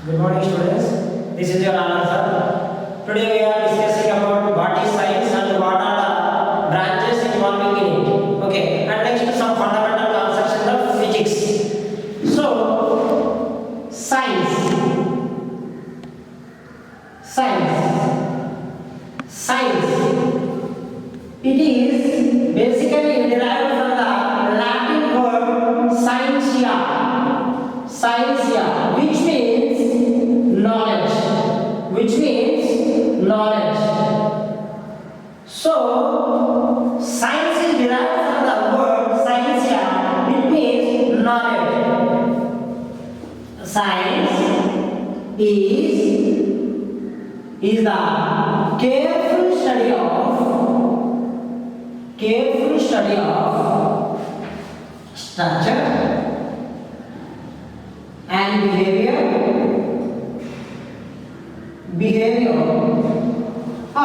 Good morning, students. This is your Anand sir. Today we are discussing about what is science and what are the branches involving in it. Okay, and next some fundamental concepts in the physics. So, science, science. It is basically derived from the Latin word scientia, which means knowledge, So, science is derived from the word scientia, it means knowledge. Science is the careful study of structure and behavior of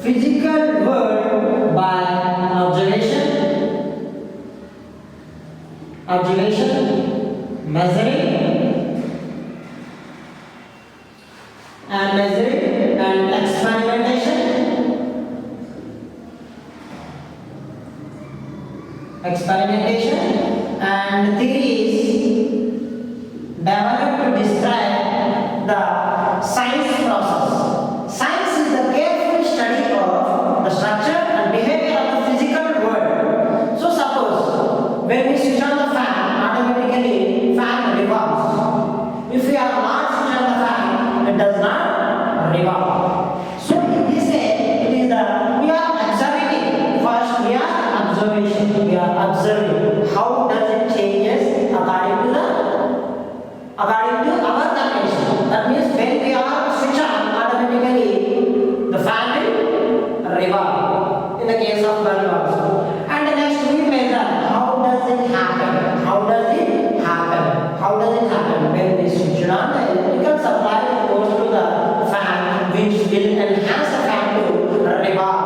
physical world by observation, measuring and experimentation and theories developed to describe the science process. Science is the careful study of the structure and behavior of the physical world. So suppose when we switch on the fan, automatically fan revolves. If we are not switch on the fan, it does not revolve. So in this way, we are observing. First we are observation. We are observing how does it changes according to our condition. That means when we are switch on, automatically the fan will revolve. In the case of bulb also. And next we measure how does it happen. When we switch on, the electrical supply goes to the fan, which will enhance the fan to revolve.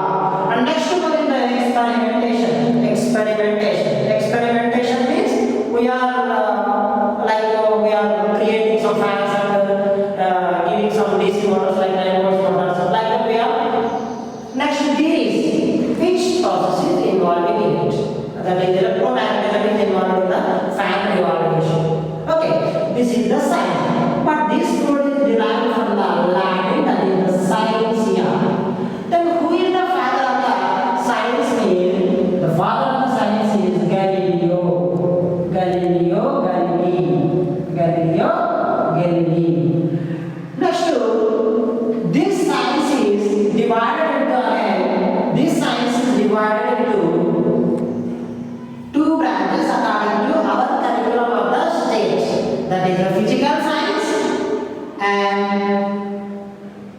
And next one is the experimentation. Experimentation means we are we are creating some fans and giving some DC motors like 9 volts motors like that we are. Next theories, which process is involving in it. That is electromagnetism is involved in the fan revolution. Okay, this is the science. But this word is derived from the Latin, that is the scientia. Then who is the father of the science means? The father of the science is Galileo Galilei. Next, this science is divided into two branches according to our curriculum of the state. That is the physical science and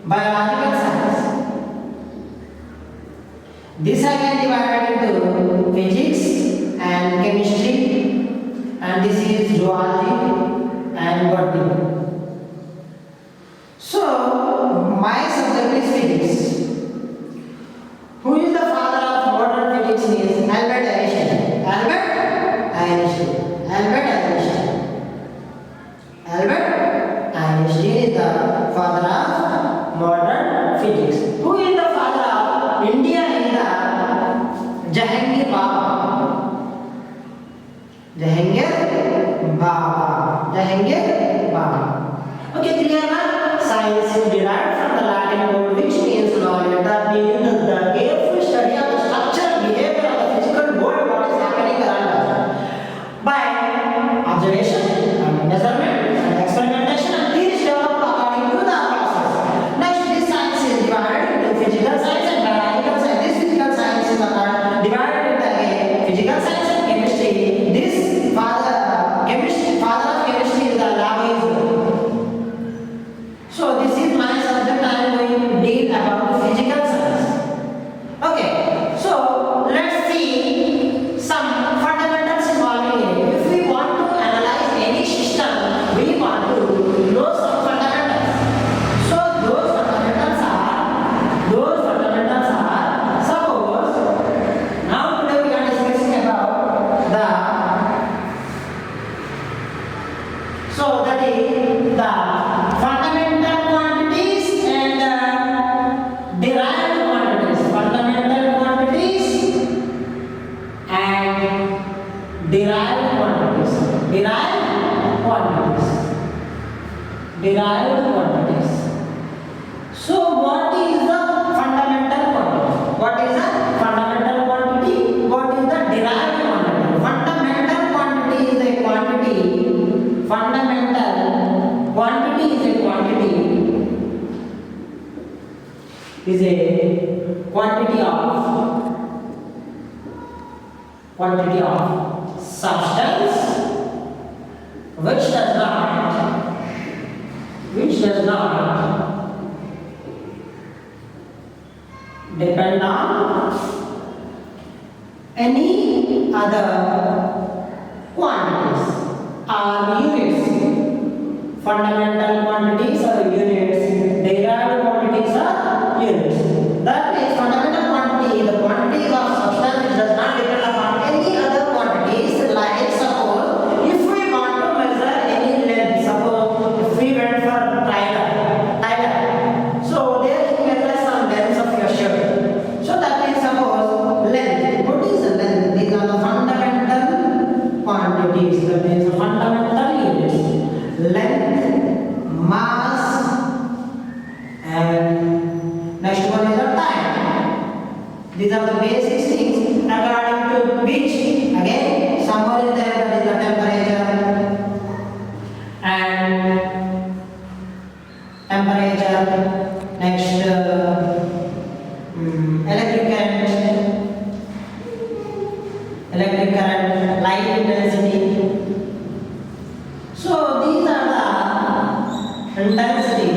biological science. This again divided into physics and chemistry, and this is zoology and botany. So, my subject is physics. Who is the father of modern physics is Albert Einstein. Albert Einstein is the father of modern physics. Who is the father of India is the Jahangir Baba. Okay, clear now? Science is derived from the Latin word which means knowledge. That means the careful study of the structure and behavior of the physical world, what is happening around us. By observation and measurement and experimentation and theories developed according to the process. Next, this science is divided into physical science and biological science. This physical science is divided into physical science and chemistry. This father of chemistry is the Lavoisier. So this is my subject. I am going to deal about the physical science. derived quantities. Derived quantities. So what is the fundamental quantity? What is the fundamental quantity? What is the derived quantity? Fundamental quantity is a quantity. Fundamental quantity is a quantity. Is a quantity of substance which does not depend on any other quantities or units. Fundamental quantities are units, derived quantities are units. That means fundamental quantity, the quantities of substance which does not depend upon any other quantities. Like suppose if we want to measure any length, suppose if we went for Tyler, so there he measures some lengths of your shirt. So that means suppose length. What is the length? These are the fundamental quantities. That means the fundamental units. Length, mass, and next one is the time. These are the basic things according to which again somewhere is there, that is the temperature and next electric current, light intensity. So these are the intensity.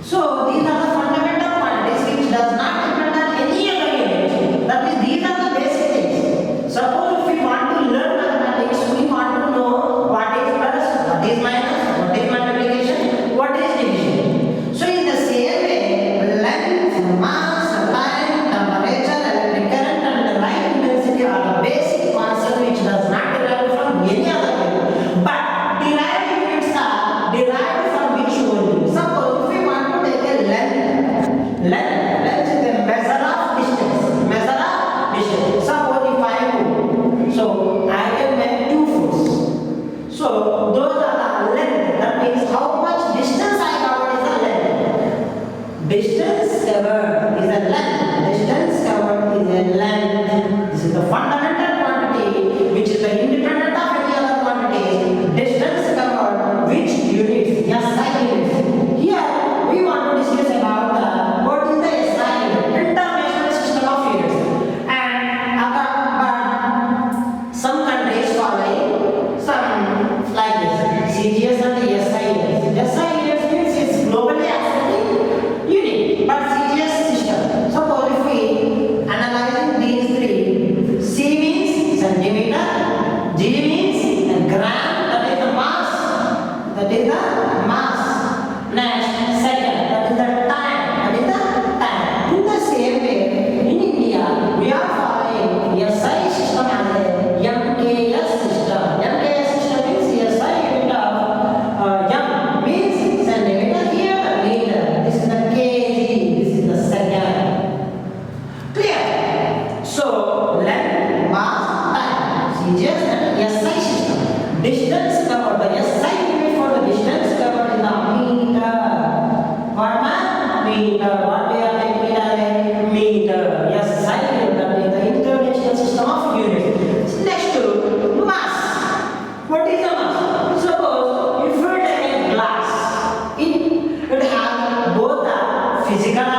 So these are the fundamental quantities which does not depend on any other unit. That means these are the basic things. Suppose if we want to learn mathematics, we want to know what is plus, what is minus, what is multiplication, what is division. So in the same way, length, mass, time, temperature, electric current and the light intensity are the basic concepts which does not derive from any other unit. But derived units are derived from which only. Suppose if we want to take a length is a measure of distance. Suppose if I move, so I can make 2 foot. So those are the length. That means how much distance I covered is the length. Distance covered is a length. This is the fundamental quantity which is the independent of any other quantities. Distance covered which units? SI units. Here we want to discuss about what is the SI unit, international system of units. And but some countries follow some like this, CGS and SI units. SI units means it's globally accepted unit, but CGS system. Suppose if we analyzing these three, C means centimeter, G means gram, that is the mass. Next, second, that is the time. In the same way, in India, we are following SI system as a MKS system. MKS system means SI unit of M means centimeter, here the meter. This is the kg, this is the second. Clear? So, length, mass, time, CGS and SI system. Distance covered, the SI unit for the distance covered in the meter. What meter? What we are taking as a meter? SI unit, that is the international system of units. Next to mass. What is the mass? Suppose if we take a glass, it has both the physical